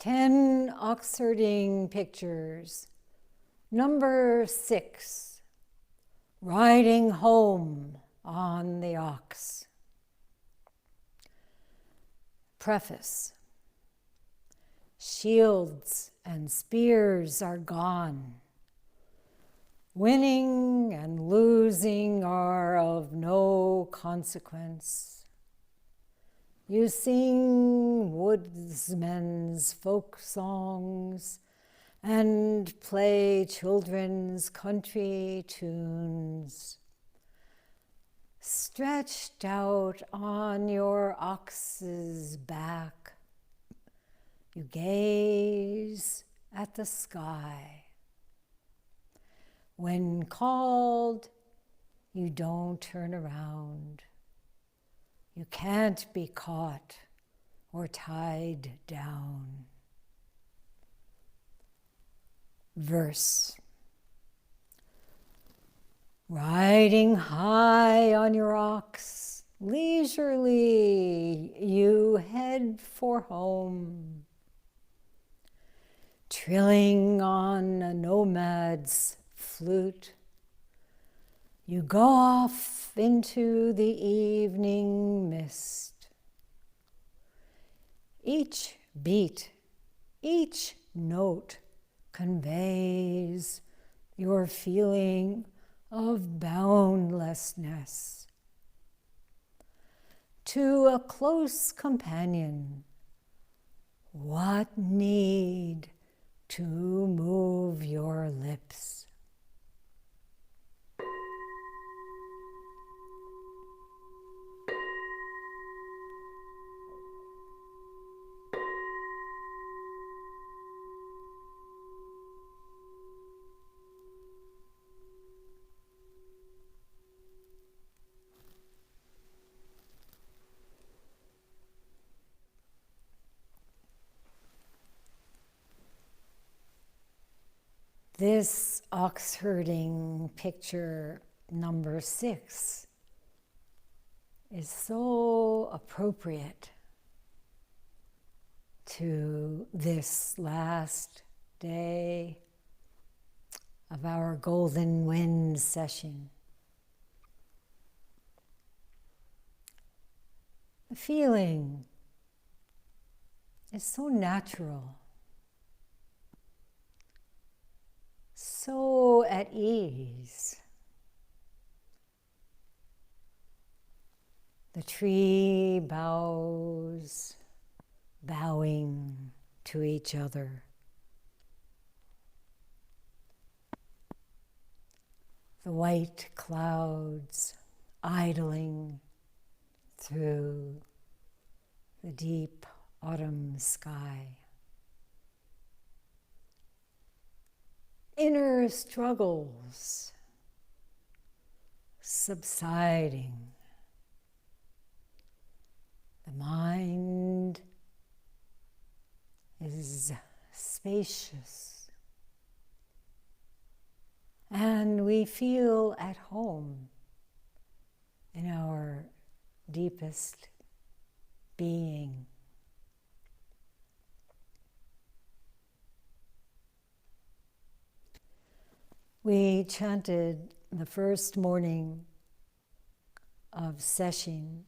10 Oxherding pictures. Number 6, riding home on the ox. Preface. Shields and spears are gone. Winning and losing are of no consequence. You sing woodsmen's folk songs and play children's country tunes. Stretched out on your ox's back, you gaze at the sky. When called, you don't turn around. You can't be caught or tied down. Verse. Riding high on your ox, leisurely you head for home. Trilling on a nomad's flute, you go off into the evening mist. Each beat, each note conveys your feeling of boundlessness. To a close companion, what need to move your lips? This Oxherding picture number 6 is so appropriate to this last day of our Golden Wind session. The feeling is so natural, so at ease. The tree boughs bowing to each other. The white clouds idling through the deep autumn sky. Inner struggles subsiding. The mind is spacious, and we feel at home in our deepest being. We chanted the first morning of session,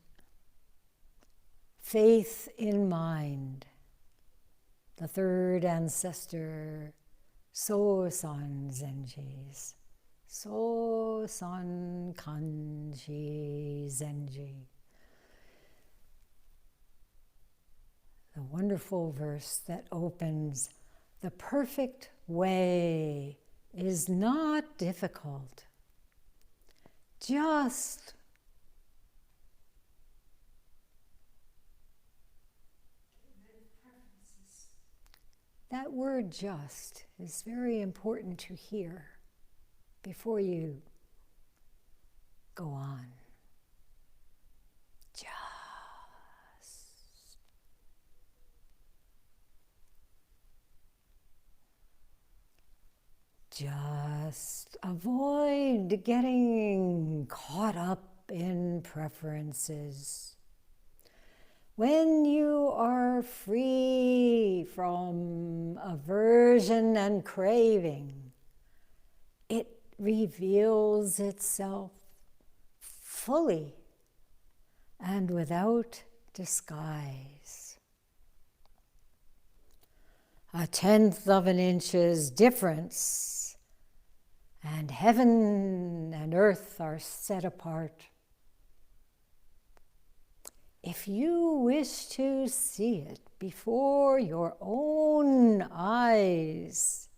faith in mind, the third ancestor, So-san Zenji's, So-san Kanji Zenji. The wonderful verse that opens, the perfect way is not difficult. Just that word just is very important to hear before you go on. Just avoid getting caught up in preferences. when you are free from aversion and craving, it reveals itself fully and without disguise. 1/10 of an inch's difference, and heaven and earth are set apart. If you wish to see it before your own eyes,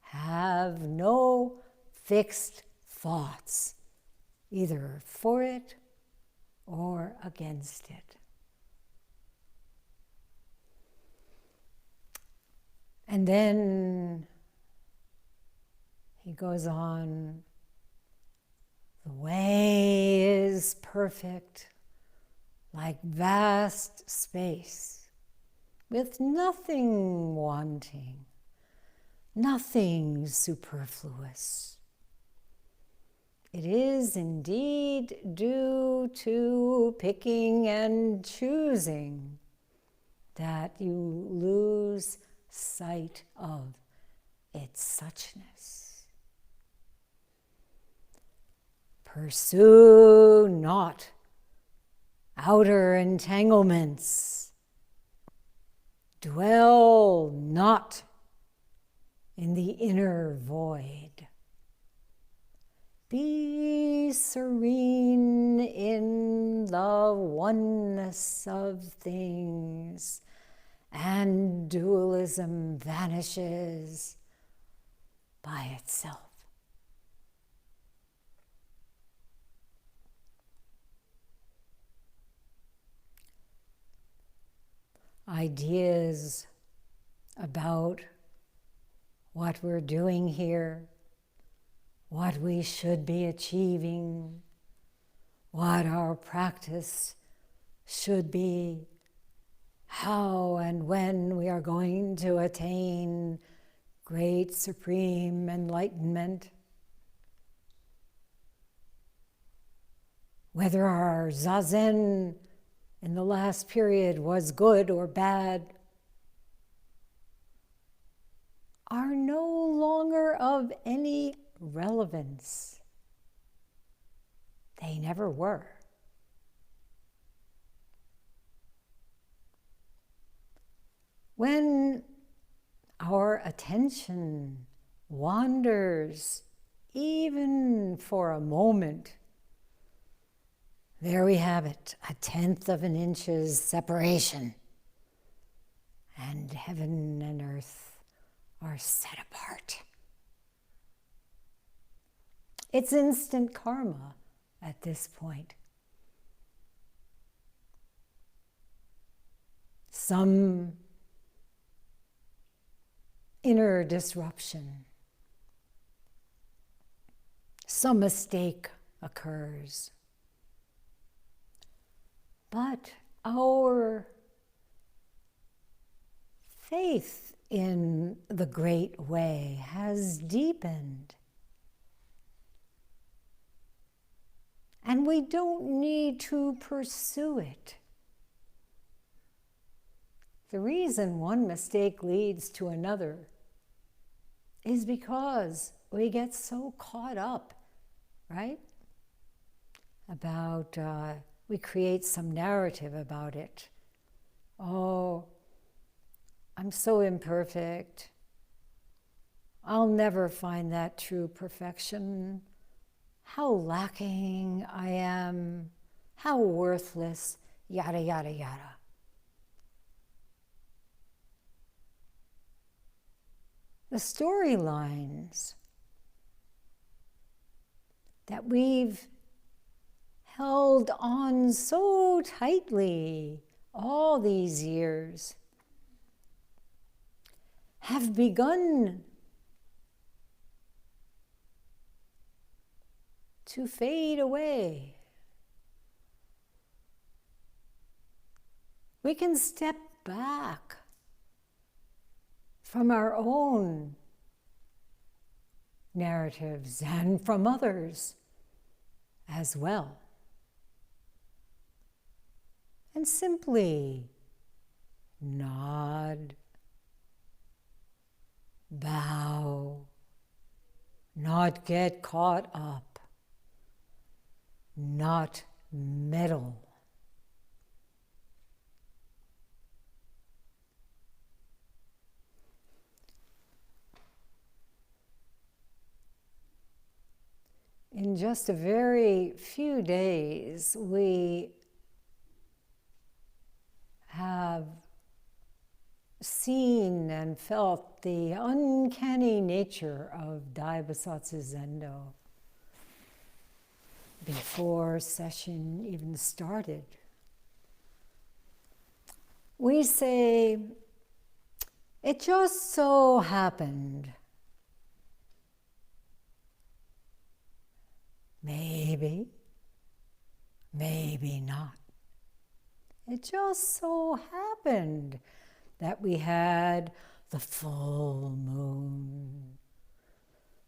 have no fixed thoughts, either for it or against it. And then he goes on, the way is perfect, like vast space, with nothing wanting, nothing superfluous. It is indeed due to picking and choosing that you lose sight of its suchness. Pursue not outer entanglements. Dwell not in the inner void. Be serene in the oneness of things, and dualism vanishes by itself. Ideas about what we're doing here, what we should be achieving, what our practice should be, how and when we are going to attain great supreme enlightenment, whether our zazen in the last period was good or bad, are no longer of any relevance. They never were. When our attention wanders, even for a moment, there we have it, 1/10 of an inch's separation, and heaven and earth are set apart. It's instant karma at this point. Some inner disruption, some mistake occurs. But our faith in the great way has deepened. And we don't need to pursue it. The reason one mistake leads to another is because we get so caught up, right? About, we create some narrative about it. Oh, I'm so imperfect. I'll never find that true perfection. How lacking I am. How worthless, yada, yada, yada. The storylines that we've held on so tightly all these years have begun to fade away. We can step back from our own narratives and from others as well. and simply nod, bow, not get caught up, not meddle. In just a very few days, we have seen and felt the uncanny nature of Daibosatsu Zendo before session even started. We say, it just so happened. Maybe, maybe not. It just so happened that we had the full moon,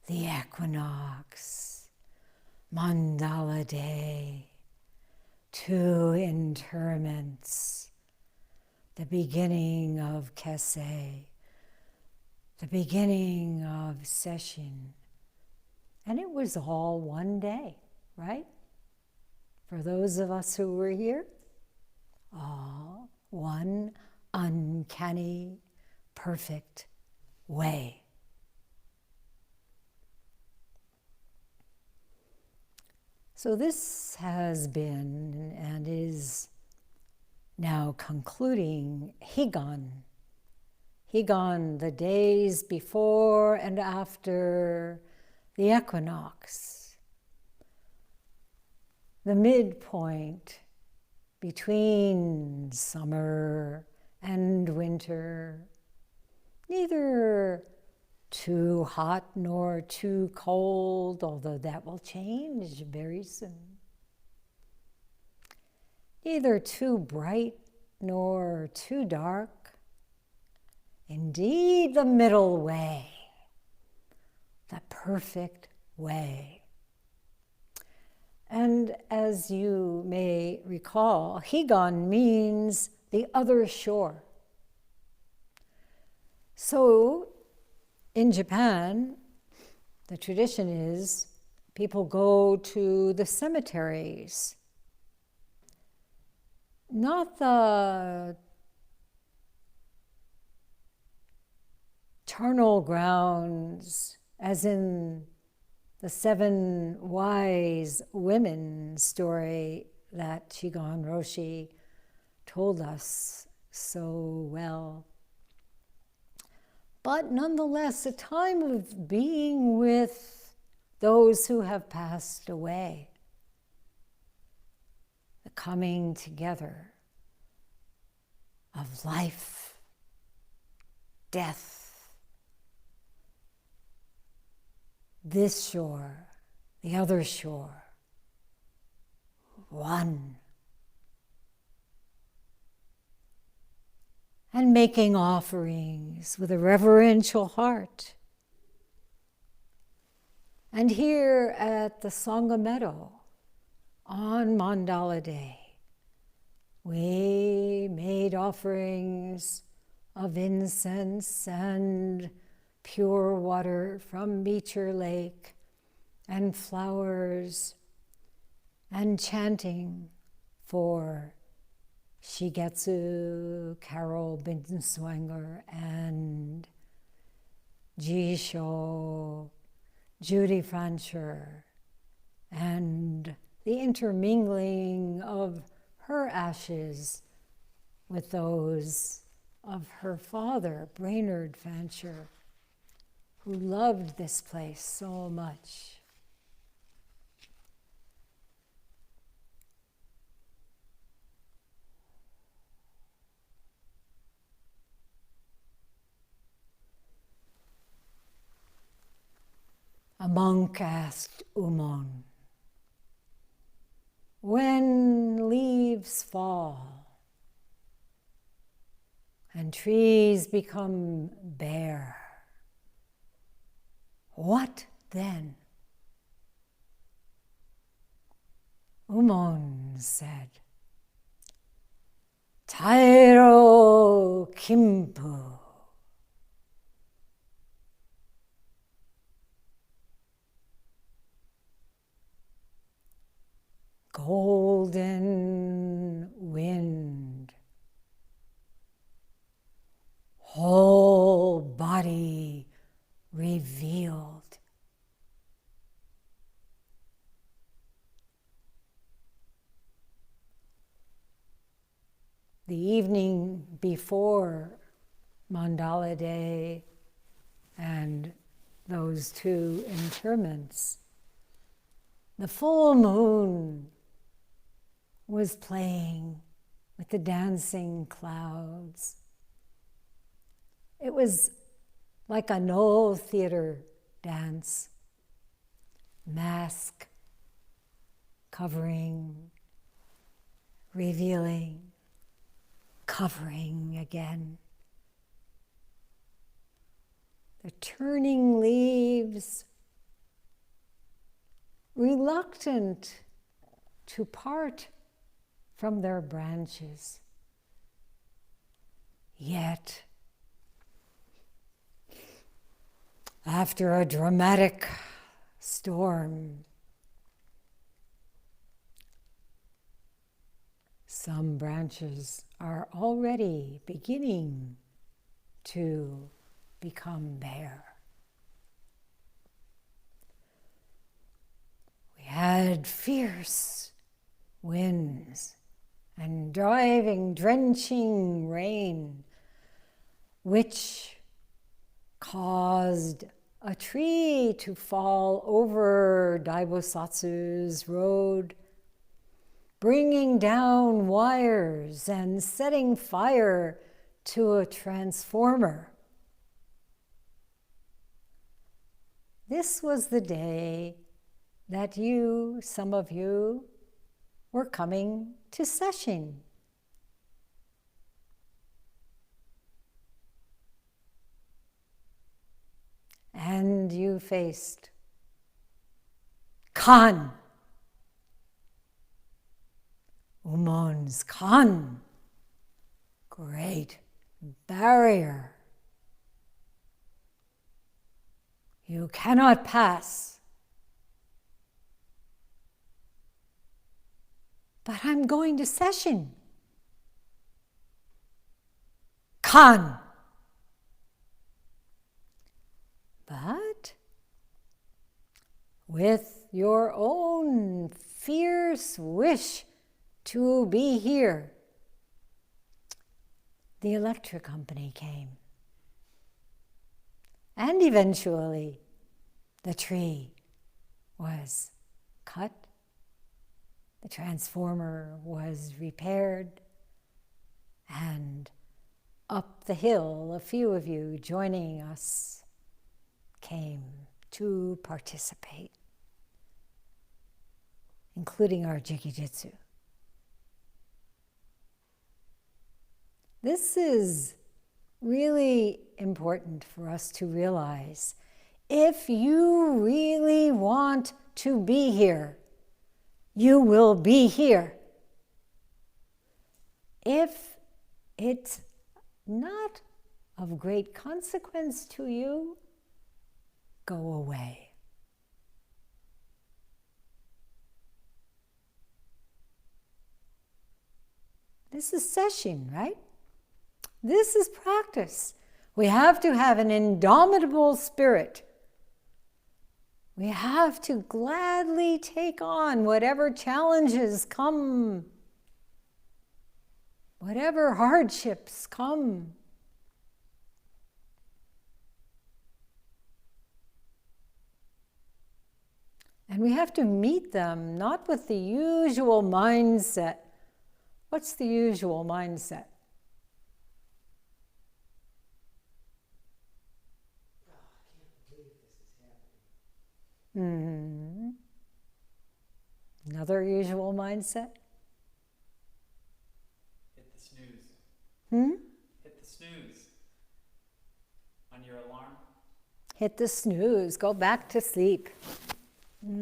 the equinox, mandala day, 2 interments, the beginning of Kesse, the beginning of session. And it was all one day, right? For those of us who were here, all one uncanny, perfect way. So this has been and is now concluding Higan. Higan, the days before and after the equinox, the midpoint between summer and winter, neither too hot nor too cold, although that will change very soon. Neither too bright nor too dark. Indeed, the middle way, the perfect way. And as you may recall, Higan means the other shore. So in Japan, the tradition is people go to the cemeteries, not the charnel grounds, as in the 7 wise women story that Shinge Roshi told us so well. But nonetheless, a time of being with those who have passed away, the coming together of life, death, this shore, the other shore, one. And making offerings with a reverential heart. And here at the Sangha Meadow, on Mandala Day, we made offerings of incense and pure water from Beecher Lake, and flowers, and chanting for Shigetsu, Carol Binswanger, and Teisho, Judy Francher, and the intermingling of her ashes with those of her father, Brainerd Fancher, who loved this place so much. A monk asked Umon, when leaves fall and trees become bare, what then? Umon said, Tairo Kimpu. Golden wind. Whole body revealed. The evening before Mandala Day and those two interments, the full moon was playing with the dancing clouds. It was like a no theater dance, mask, covering, revealing, covering again. The turning leaves, reluctant to part from their branches, yet after a dramatic storm, some branches are already beginning to become bare. We had fierce winds and driving, drenching rain, which caused a tree to fall over Daibosatsu's road, bringing down wires and setting fire to a transformer. This was the day that you, some of you, were coming to session. And you faced Khan, Umon's Khan, great barrier. You cannot pass. But I'm going to session. Khan. But with your own fierce wish to be here, the electric company came. And eventually, the tree was cut, the transformer was repaired, and up the hill, a few of you joining us came to participate, including our Jikijitsu. This is really important for us to realize. If you really want to be here, you will be here. If it's not of great consequence to you, go away. This is session, right? This is practice. We have to have an indomitable spirit. We have to gladly take on whatever challenges come, whatever hardships come. And we have to meet them not with the usual mindset. What's the usual mindset? Mm-hmm. Another usual mindset? Hit the snooze. Hit the snooze on your alarm. Hit the snooze. Go back to sleep. This is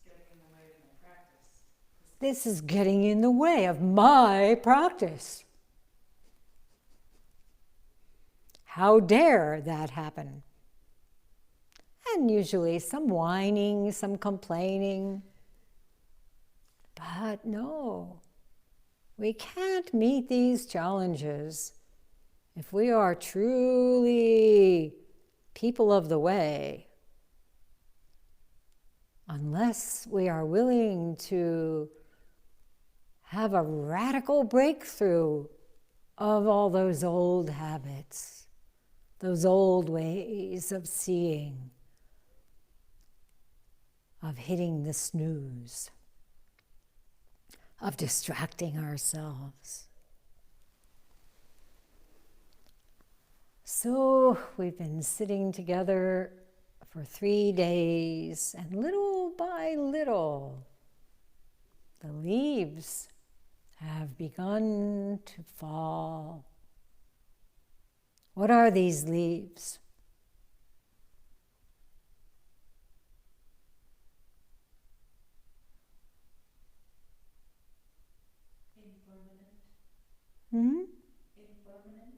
getting in the way of my practice. Because this is getting in the way of my practice. How dare that happen? And usually some whining, some complaining. But no, we can't meet these challenges if we are truly people of the way, unless we are willing to have a radical breakthrough of all those old habits, those old ways of seeing, of hitting the snooze, of distracting ourselves. So we've been sitting together for 3 days, and little by little, the leaves have begun to fall. What are these leaves? Impermanent. Hmm? Impermanent.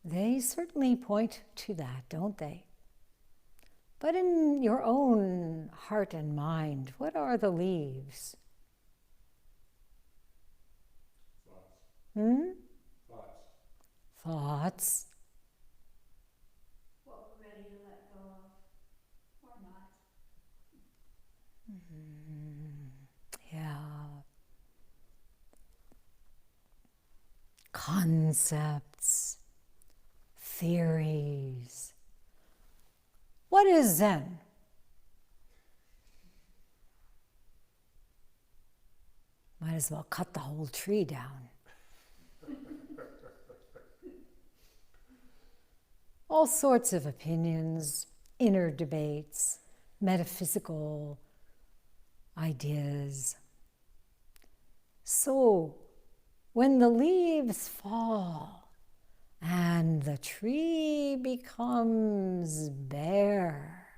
They certainly point to that, don't they? But in your own heart and mind, what are the leaves? Thoughts. Hmm? Thoughts. Thoughts. What we're ready to let go of, or not. Yeah. Concepts, theories. What is Zen? Might as well cut the whole tree down. All sorts of opinions, inner debates, metaphysical ideas. So, when the leaves fall and the tree becomes bare,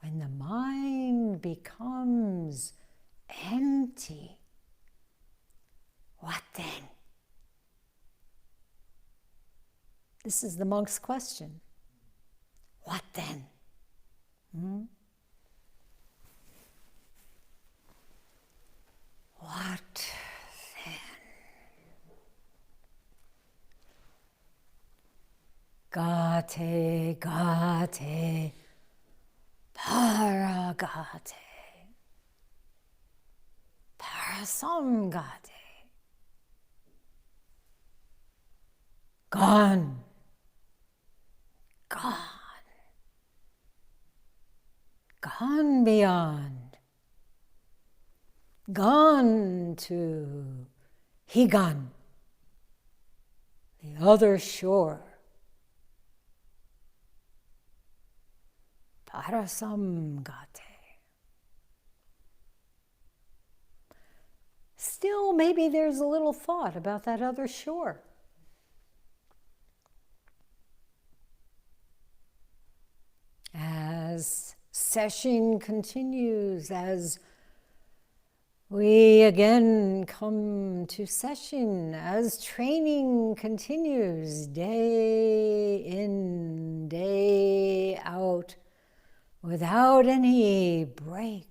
when the mind becomes empty, what then? This is the monk's question. What then? What then? Gate, gate, paragate, parasamgate. Gone. Gone. Gone beyond. Gone to Higan, the other shore. Parasamgate. Still, maybe there's a little thought about that other shore. As session continues, as we again come to session, as training continues, day in, day out, without any break,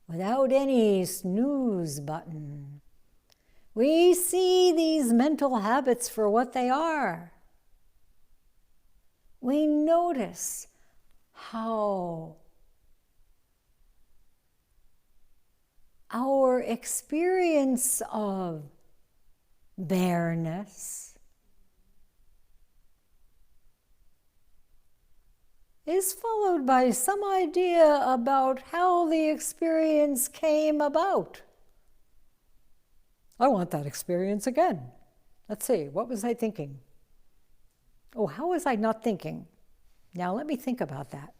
without any snooze button, we see these mental habits for what they are. We notice how our experience of bareness is followed by some idea about how the experience came about. I want that experience again. Let's see, what was I thinking? Oh, how was I not thinking? Now let me think about that.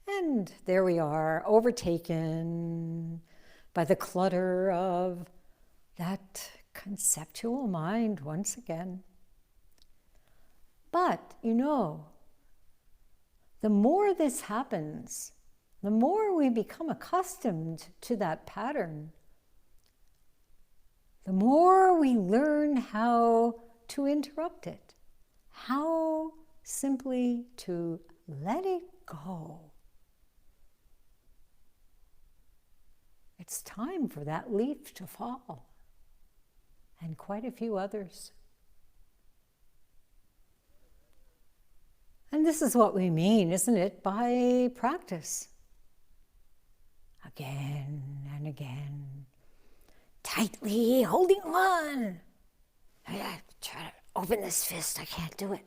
And there we are, overtaken by the clutter of that conceptual mind once again. But, the more this happens, the more we become accustomed to that pattern, the more we learn how to interrupt it, how simply to let it go. It's time for that leaf to fall, and quite a few others. And this is what we mean, isn't it, by practice. Again and again, tightly holding on. I try to open this fist, I can't do it.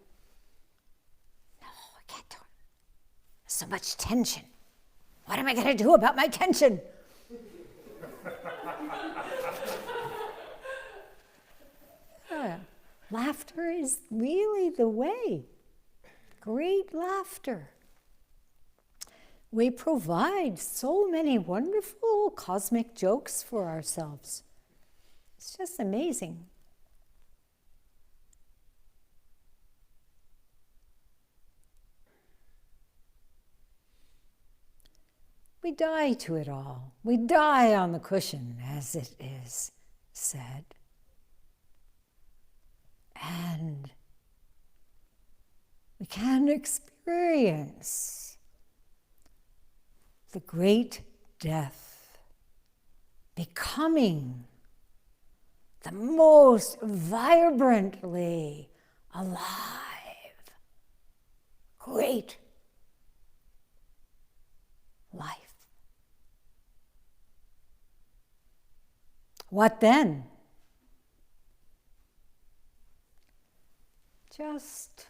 No, I can't do it. There's so much tension. What am I going to do about my tension? Laughter is really the way. Great laughter. We provide so many wonderful cosmic jokes for ourselves. It's just amazing. We die to it all. We die on the cushion, as it is said. And we can experience the great death, becoming the most vibrantly alive, great life. What then? Just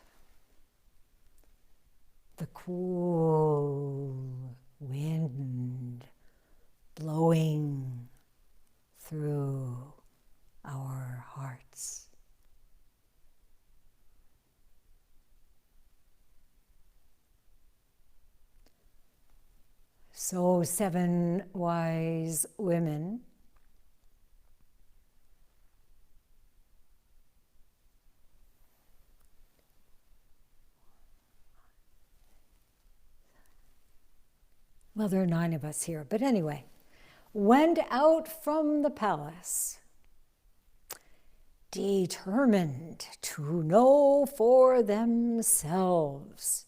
the cool wind blowing through our hearts. So 7 wise women well, there are 9 of us here, but anyway, went out from the palace, determined to know for themselves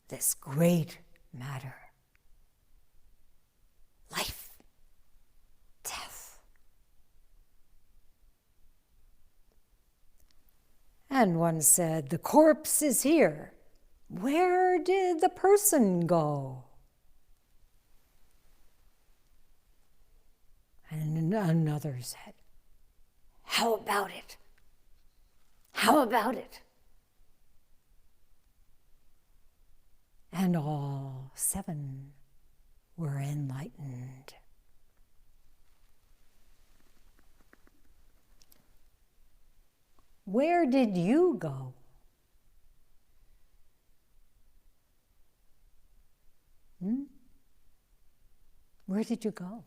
this great matter. Life, death. And one said, the corpse is here. Where did the person go? And another said, how about it? How about it? And all 7 were enlightened. Where did you go? Where did you go?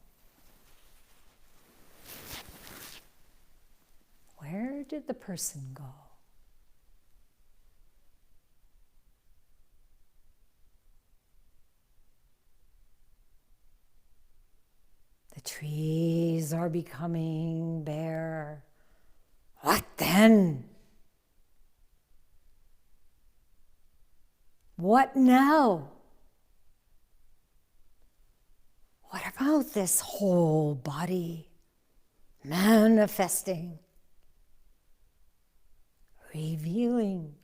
Where did the person go? The trees are becoming bare. What then? What now? What about this whole body manifesting, revealing?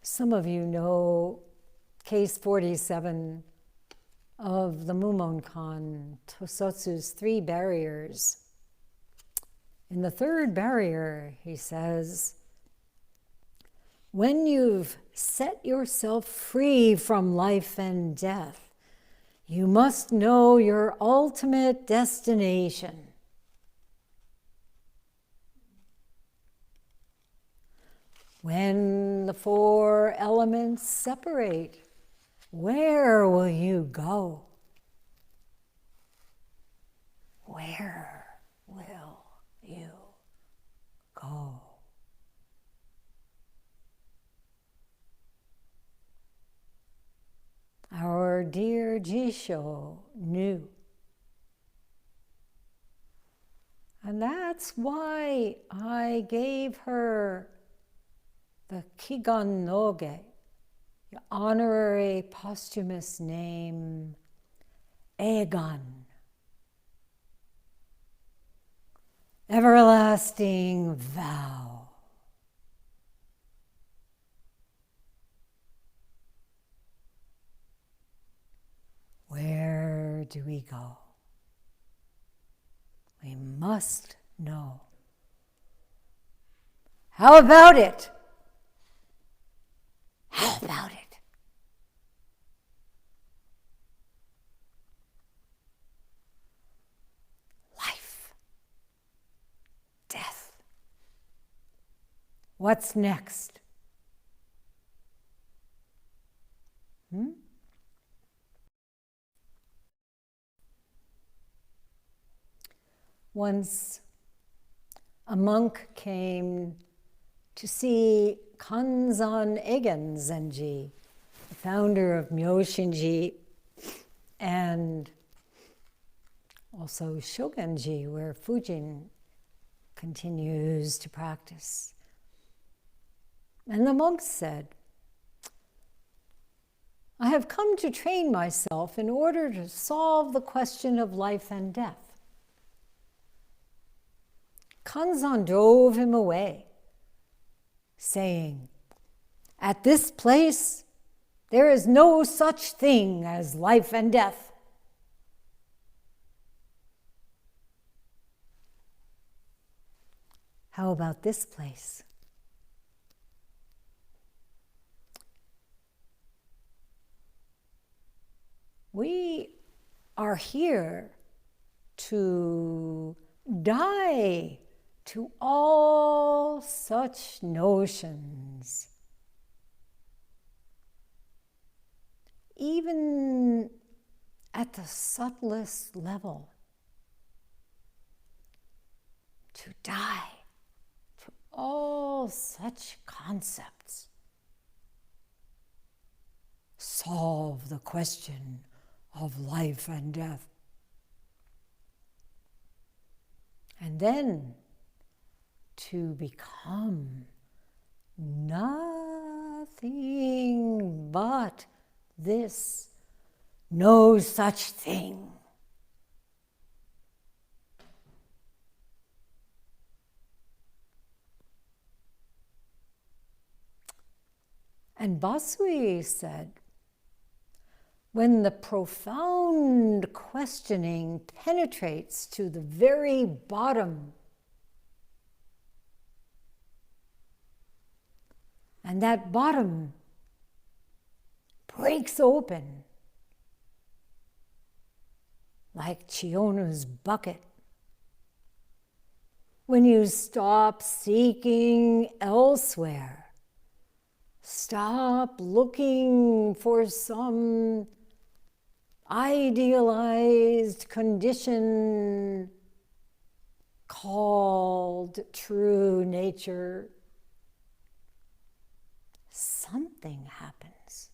Some of you know case 47 of the Mumonkan, Tosotsu's 3 barriers. In the 3rd barrier, he says, when you've set yourself free from life and death, you must know your ultimate destination. When the 4 elements separate, where will you go? Where will you go. Our dear Teisho knew. And that's why I gave her the Kigan Noge, the honorary posthumous name Egan. Everlasting vow. Where do we go? We must know. How about it? How about it? Life. Death. What's next? Once a monk came to see Kanzan Egen Zenji, the founder of Myoshinji, and also Shogenji, where Fujin continues to practice. And the monk said, I have come to train myself in order to solve the question of life and death. Kanzan drove him away, saying, at this place, there is no such thing as life and death. How about this place? We are here to die to all such notions. Even at the subtlest level, to die to all such concepts. Solve the question of life and death. And then to become nothing but this, no such thing. And Basui said, when the profound questioning penetrates to the very bottom, and that bottom breaks open like Chionu's bucket, when you stop seeking elsewhere, stop looking for some idealized condition called true nature, something happens.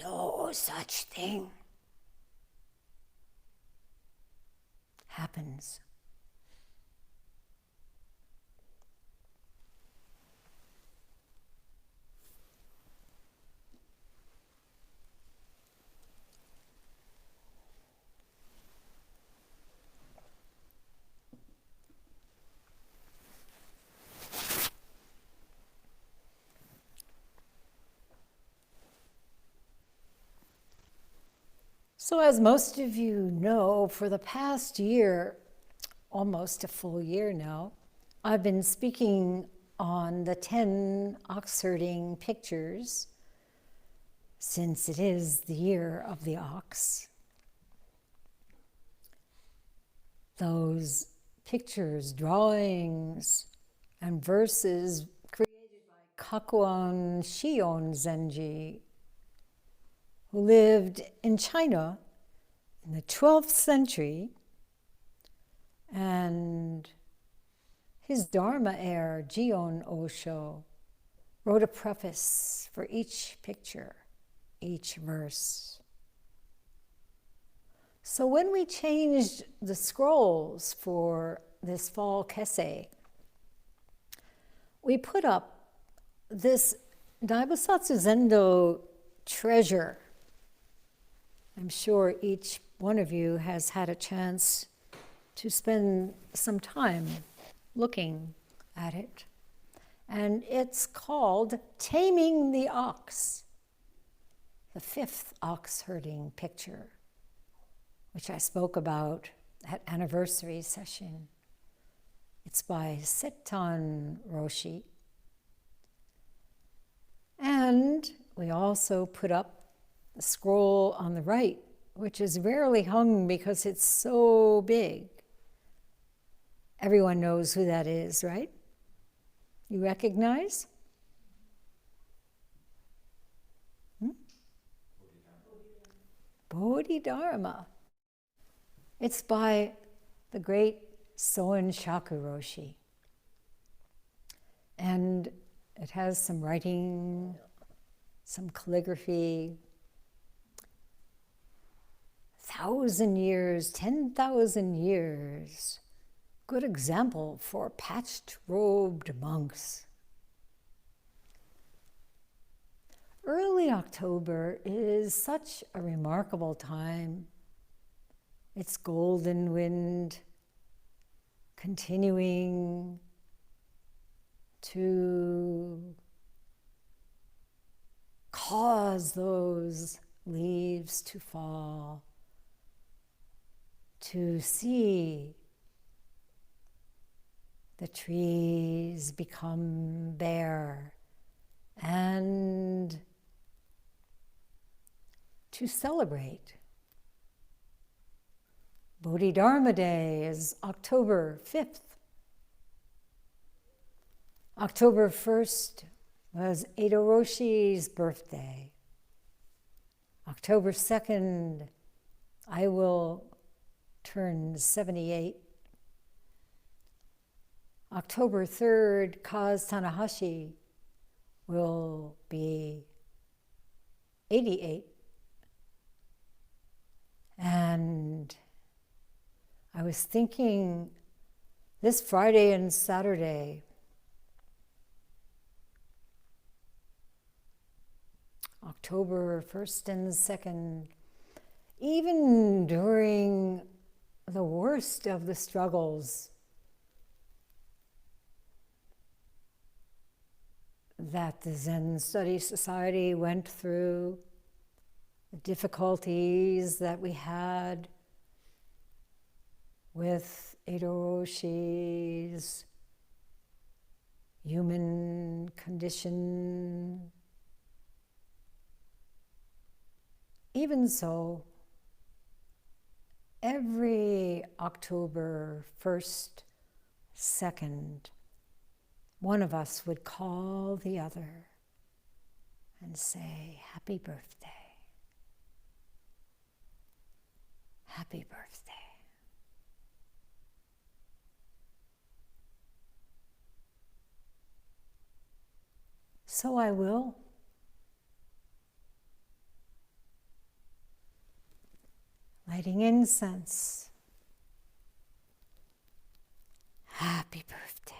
No such thing happens. So as most of you know, for the past year, almost a full year now, I've been speaking on the 10 Oxherding pictures, since it is the year of the ox. Those pictures, drawings, and verses created by Kakuan Shion Zenji, who lived in China in the 12th century And his Dharma heir, Jion Osho, wrote a preface for each picture, each verse. So when we changed the scrolls for this fall kese, we put up this Daibosatsu Zendo treasure. I'm sure each one of you has had a chance to spend some time looking at it. And it's called Taming the Ox, the fifth ox herding picture, which I spoke about at anniversary session. It's by Shinge Roshi. And we also put up the scroll on the right, which is rarely hung because it's so big. Everyone knows who that is, right? You recognize? Bodhidharma. It's by the great Shinge Roshi. And it has some writing, some calligraphy. 1,000 years, 10,000 years. Good example for patched-robed monks. Early October is such a remarkable time. It's golden wind continuing to cause those leaves to fall, to see the trees become bare, and to celebrate. Bodhidharma Day is October 5th. October 1st was Teisho Roshi's birthday. October 2nd, I will turn 78. October 3rd, Kaz Tanahashi will be 88. And I was thinking this Friday and Saturday, October 1st and 2nd, even during the worst of the struggles that the Zen Study Society went through, the difficulties that we had with Teisho Roshi's human condition. Even so, every October 1st, 2nd, one of us would call the other and say, "Happy birthday. Happy birthday." So I will. Lighting incense. Happy birthday.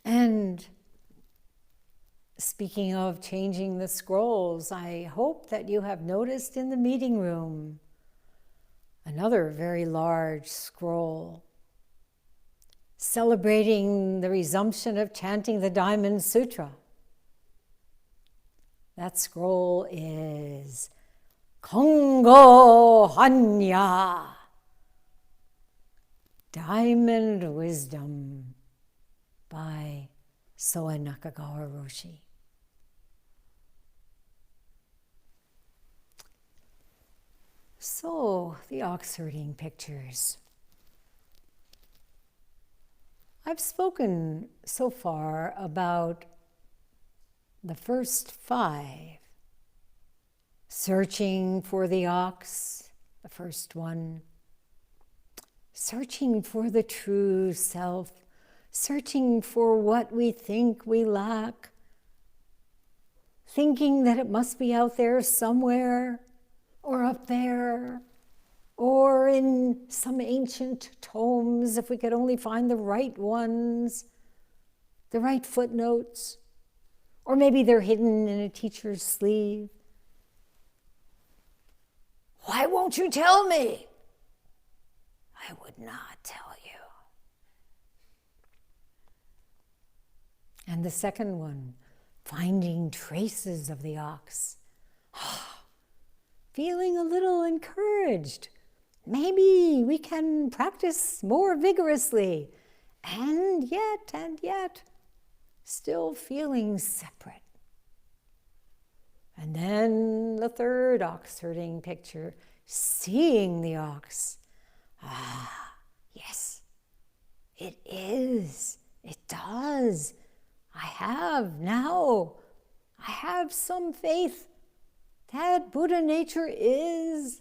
And speaking of changing the scrolls, I hope that you have noticed in the meeting room another very large scroll celebrating the resumption of chanting the Diamond Sutra. That scroll is Kongo Hanya, Diamond Wisdom by Soen Nakagawa Roshi. So, the ox herding pictures. I've spoken so far about the first 5. Searching for the ox, the first one. Searching for the true self, searching for what we think we lack, thinking that it must be out there somewhere, or up there, or in some ancient tomes, if we could only find the right ones, the right footnotes, or maybe they're hidden in a teacher's sleeve. Why won't you tell me? I would not tell you. And the second one, finding traces of the ox. Feeling a little encouraged. Maybe we can practice more vigorously. And yet, still feeling separate. And then the third oxherding picture, seeing the ox. Yes, it is. It does. I have some faith that Buddha nature is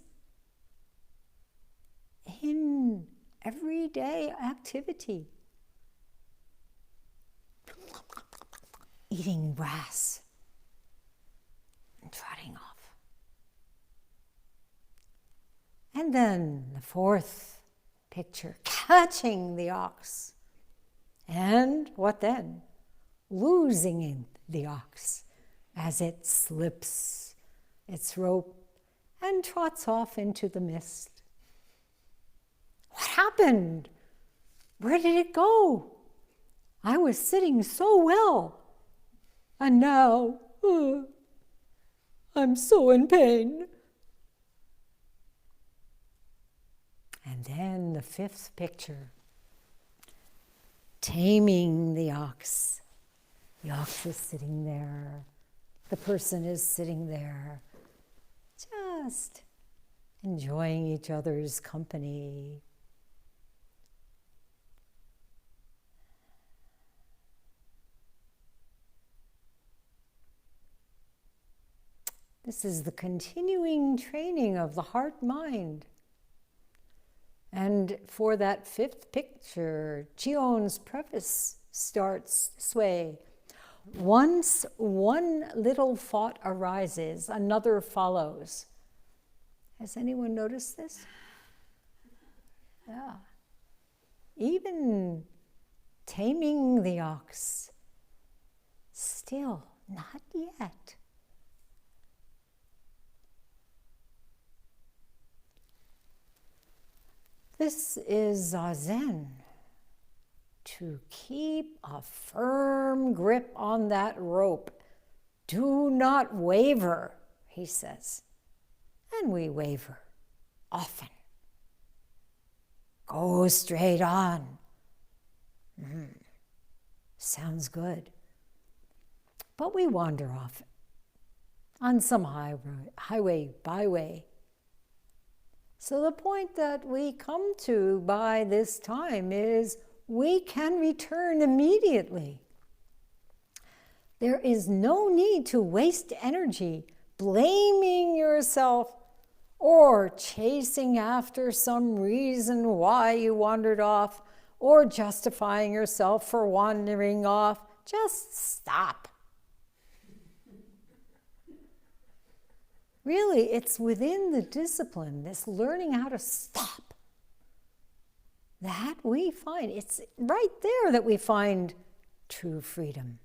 in everyday activity. Eating grass and trotting off. And then the fourth picture, catching the ox. And what then? Losing the ox as it slips its rope and trots off into the mist. What happened? Where did it go? I was sitting so well, and now I'm so in pain. And then the fifth picture, taming the ox. The ox is sitting there. The person is sitting there, just enjoying each other's company. This is the continuing training of the heart-mind. And for that fifth picture, Chion's preface starts this way. Once one little thought arises, another follows. Has anyone noticed this? Yeah. Even taming the ox, still not yet. This is Zazen, to keep a firm grip on that rope. Do not waver, he says. And we waver often. Go straight on. Sounds good. But we wander off on some highway, byway. So the point that we come to by this time is we can return immediately. There is no need to waste energy blaming yourself or chasing after some reason why you wandered off or justifying yourself for wandering off. Just stop. Really, it's within the discipline, this learning how to stop, that we find, it's right there that we find true freedom.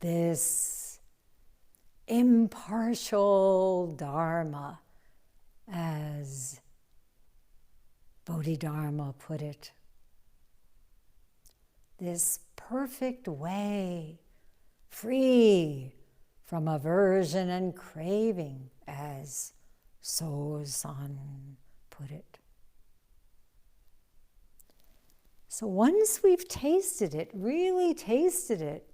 This impartial Dharma, as Bodhidharma put it. This perfect way, free from aversion and craving, as So-san put it. So once we've tasted it, really tasted it,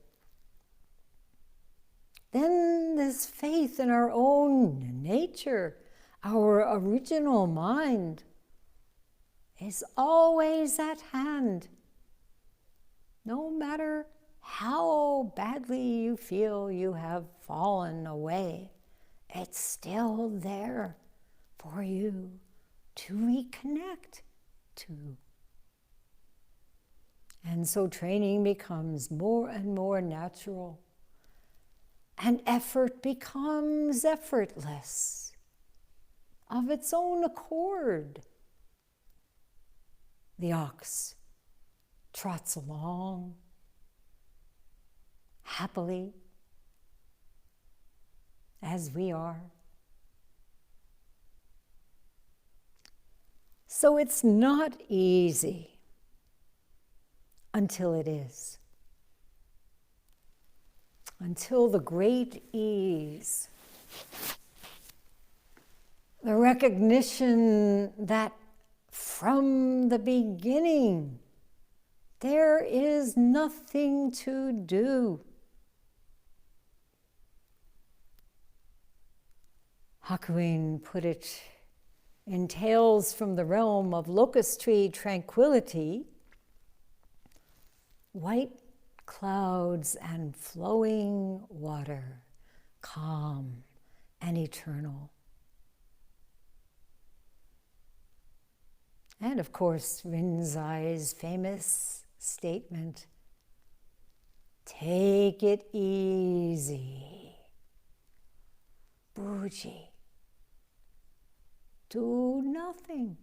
then this faith in our own nature, our original mind, is always at hand, no matter how badly you feel you have fallen away, it's still there for you to reconnect to. And so training becomes more and more natural, and effort becomes effortless of its own accord. The ox trots along happily, as we are. So it's not easy until it is. Until the great ease, the recognition that from the beginning there is nothing to do. Hakuin put it in Tales from the Realm of Locust Tree Tranquility: white clouds and flowing water, calm and eternal. And of course, Rinzai's famous statement, take it easy, Buji. Do nothing.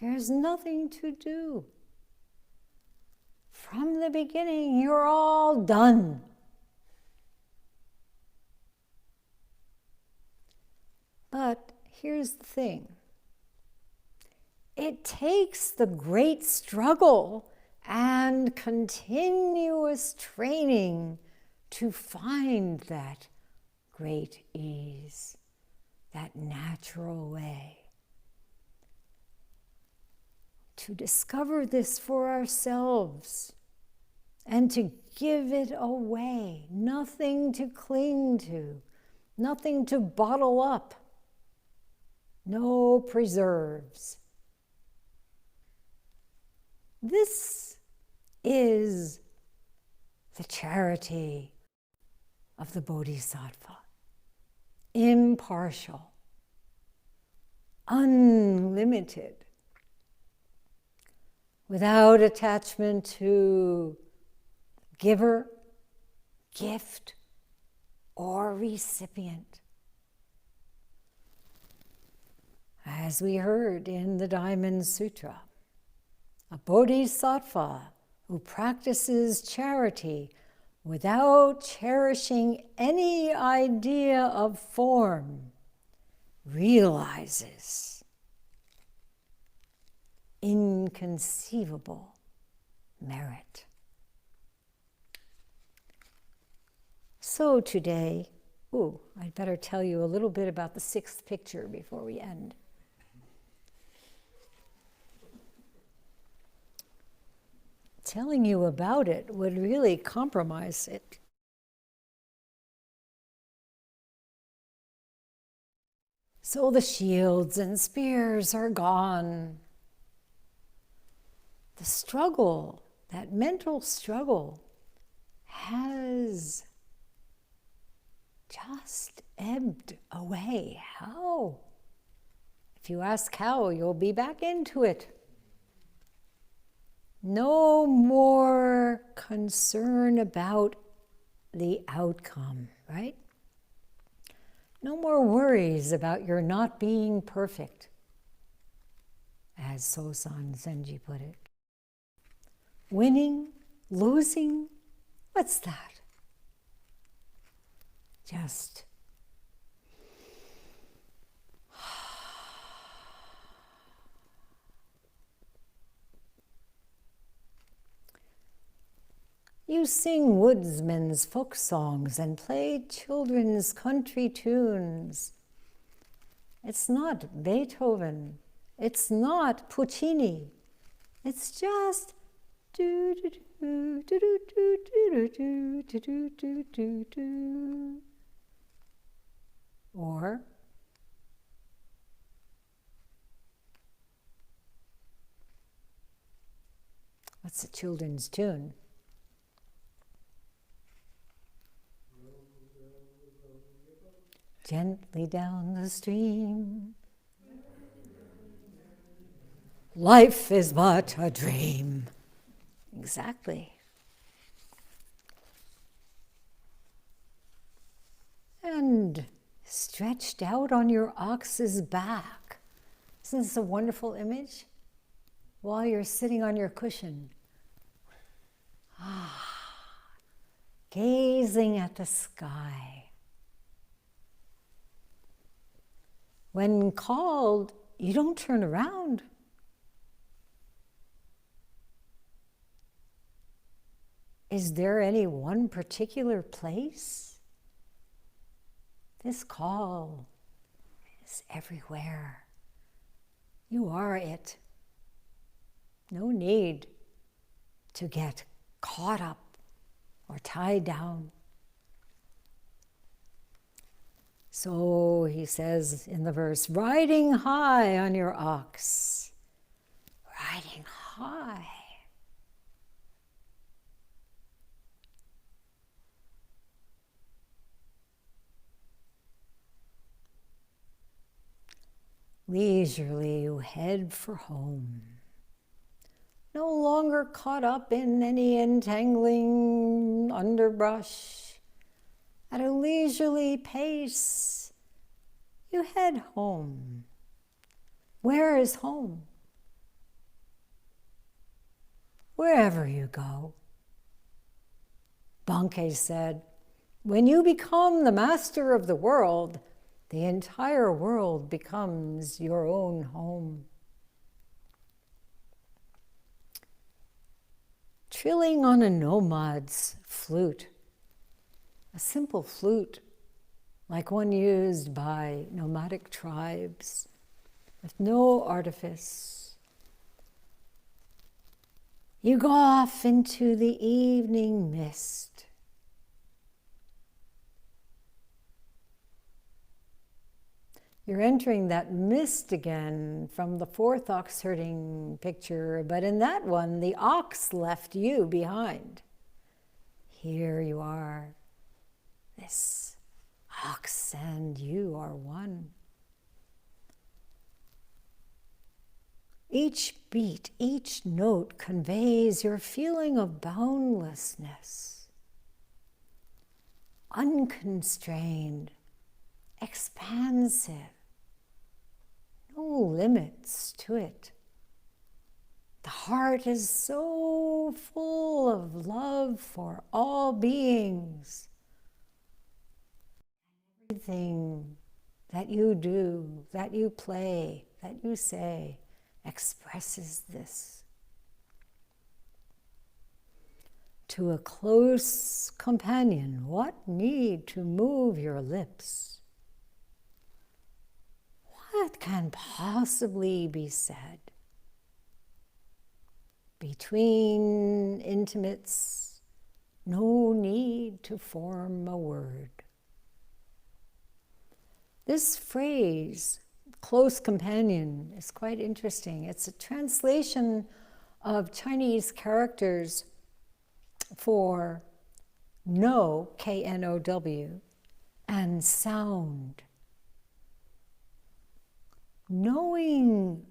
There's nothing to do. From the beginning, you're all done. But here's the thing. It takes the great struggle and continuous training to find that great ease, that natural way. To discover this for ourselves and to give it away. Nothing to cling to, nothing to bottle up, no preserves. This is the charity of the Bodhisattva. Impartial, unlimited, without attachment to giver, gift, or recipient. As we heard in the Diamond Sutra, a bodhisattva who practices charity without cherishing any idea of form realizes inconceivable merit. So today, I'd better tell you a little bit about the sixth picture before we end. Telling you about it would really compromise it. So the shields and spears are gone. The struggle, that mental struggle, has just ebbed away. How? If you ask how, you'll be back into it. No more concern about the outcome, right? No more worries about your not being perfect, as Sosan Zenji put it. Winning, losing, what's that? Just you sing woodsmen's folk songs and play children's country tunes. It's not Beethoven. It's not Puccini. It's just do do do do do do do do do do do do. Or That's a children's tune. Gently down the stream, life is but a dream. Exactly. And stretched out on your ox's back. Isn't this a wonderful image? While you're sitting on your cushion. Gazing at the sky. When called, you don't turn around. Is there any one particular place? This call is everywhere. You are it. No need to get caught up or tied down. So he says in the verse, riding high on your ox. Riding high. Leisurely you head for home. No longer caught up in any entangling underbrush. At a leisurely pace, you head home. Where is home? Wherever you go. Bankei said, when you become the master of the world, the entire world becomes your own home. Trilling on a nomad's flute, a simple flute like one used by nomadic tribes with no artifice. You go off into the evening mist. You're entering that mist again from the fourth Oxherding picture, but in that one, the ox left you behind. Here you are. This ox and you are one. Each beat, each note conveys your feeling of boundlessness, unconstrained, expansive, no limits to it. The heart is so full of love for all beings. Everything that you do, that you play, that you say, expresses this. To a close companion, what need to move your lips? What can possibly be said? Between intimates, no need to form a word. This phrase, close companion, is quite interesting. It's a translation of Chinese characters for know, K-N-O-W, and sound. Knowing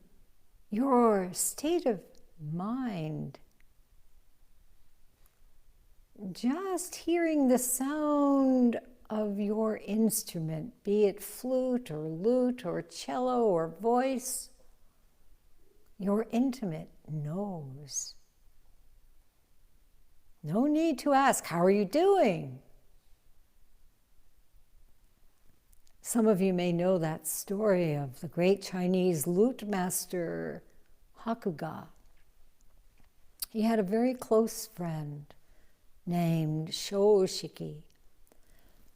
your state of mind, just hearing the sound of your instrument, be it flute or lute or cello or voice, your intimate knows. No need to ask, how are you doing? Some of you may know that story of the great Chinese lute master Hakuga. He had a very close friend named Shoshiki.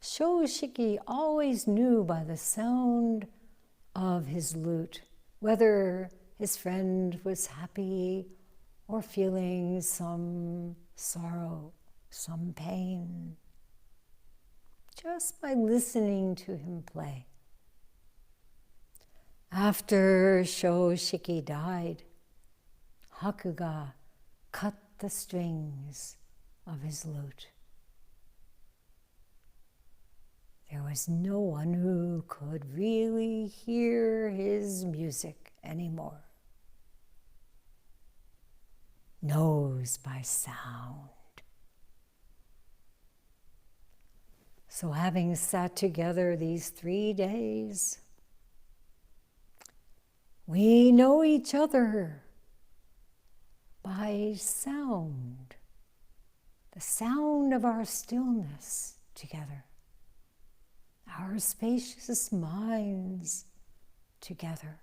Shoshiki always knew by the sound of his lute whether his friend was happy or feeling some sorrow, some pain, just by listening to him play. After Shoshiki died, Hakuga cut the strings of his lute. There was no one who could really hear his music anymore. Nose by sound. So having sat together these 3 days, we know each other by sound, the sound of our stillness together, our spacious minds together.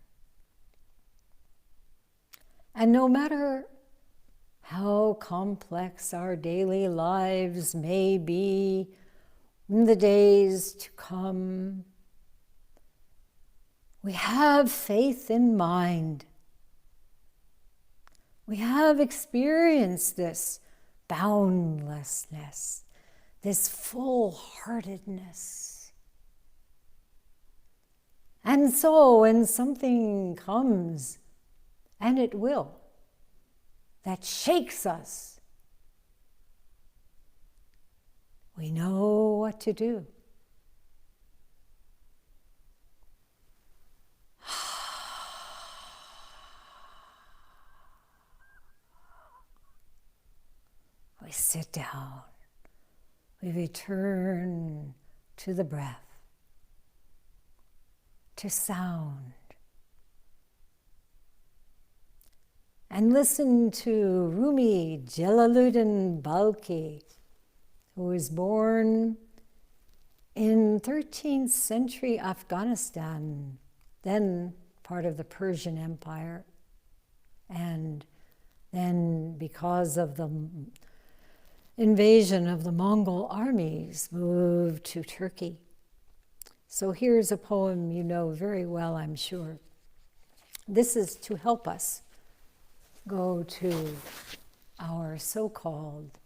And no matter how complex our daily lives may be in the days to come, we have faith in mind. We have experienced this boundlessness, this full-heartedness. And so when something comes, and it will, that shakes us, we know what to do. We sit down. We return to the breath, to sound, and listen to Rumi Jalaluddin Balkhi, who was born in 13th century Afghanistan, then part of the Persian Empire, and then because of the invasion of the Mongol armies, moved to Turkey. So here's a poem you know very well, I'm sure. This is to help us go to our so-called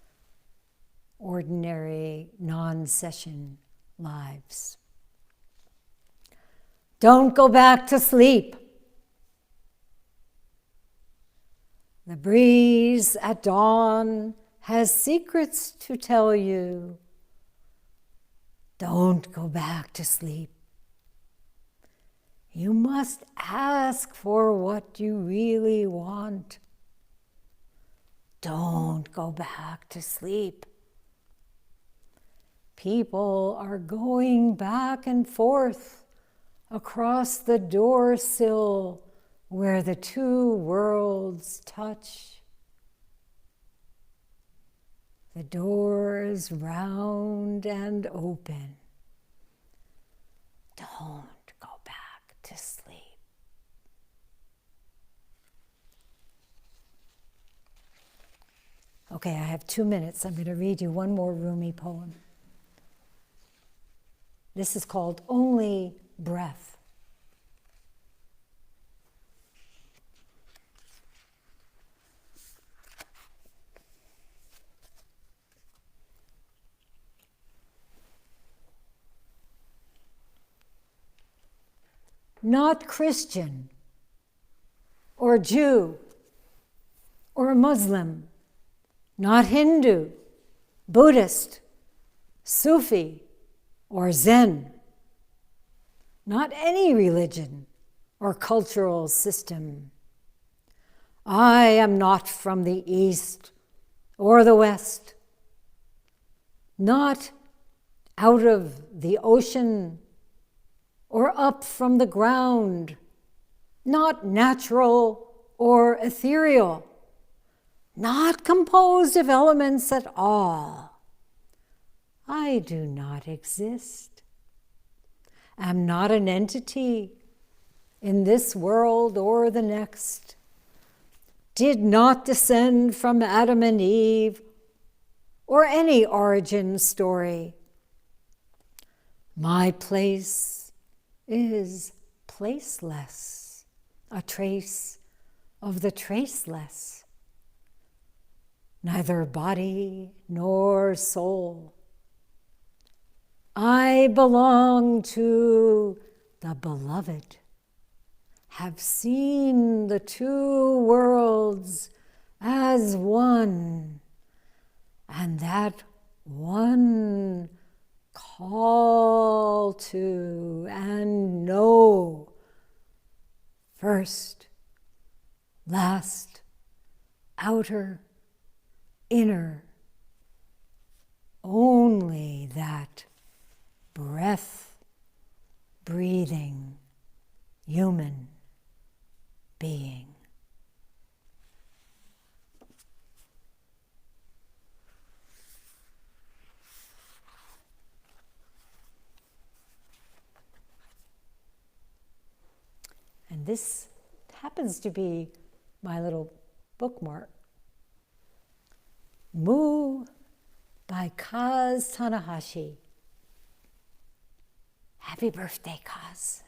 ordinary, non-session lives. Don't go back to sleep. The breeze at dawn has secrets to tell you. Don't go back to sleep. You must ask for what you really want. Don't go back to sleep. People are going back and forth across the door sill where the two worlds touch. The door is round and open. Don't go back to sleep. Okay, I have 2 minutes. I'm going to read you one more Rumi poem. This is called Only Breath. Not Christian or Jew or Muslim, not Hindu, Buddhist, Sufi, or Zen, not any religion or cultural system. I am not from the East or the West, not out of the ocean or up from the ground, not natural or ethereal, not composed of elements at all. I do not exist. Am not an entity in this world or the next. Did not descend from Adam and Eve or any origin story. My place is placeless, a trace of the traceless. Neither body nor soul. I belong to the beloved, have seen the two worlds as one, and that one call to and know first, last, outer, inner, only that breath, breathing, human being. And this happens to be my little bookmark. Mu by Kaz Tanahashi. Happy birthday, Kaz.